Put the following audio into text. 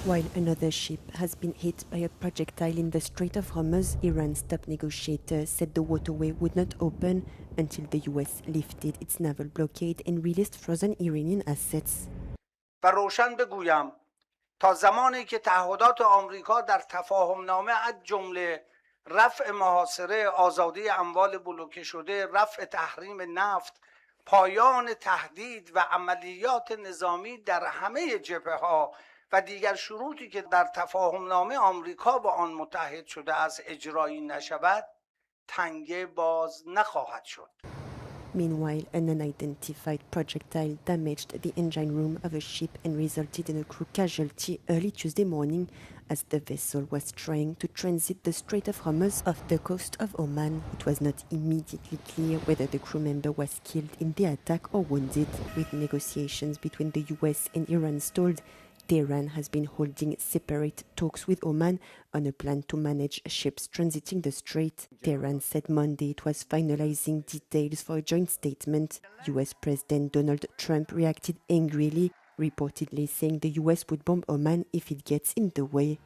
While another ship has been hit by a projectile in the Strait of Hormuz, Iran's top negotiator said the waterway would not open until the US lifted its naval blockade and released frozen Iranian assets. و روشن بگویم تا زمانی که تعهدات آمریکا در تفاهم نامه از جمله رفع محاصره، آزادی اموال بلوکه شده، رفع تحریم نفت، پایان تهدید و عملیات نظامی در همه جبهه‌ها و دیگر شروطی که در تفاهم نامه آمریکا با آن متحد شده است اجرایی نشود، تنگه باز نخواهد شد. Meanwhile, an unidentified projectile damaged the engine room of a ship and resulted in a crew casualty early Tuesday morning as the vessel was trying to transit the Strait of Hormuz off the coast of Oman. It was not immediately clear whether the crew member was killed in the attack or wounded. With negotiations between the US and Iran stalled, Tehran has been holding separate talks with Oman on a plan to manage ships transiting the strait. Tehran said Monday it was finalizing details for a joint statement. US President Donald Trump reacted angrily, reportedly saying the US would bomb Oman if it gets in the way.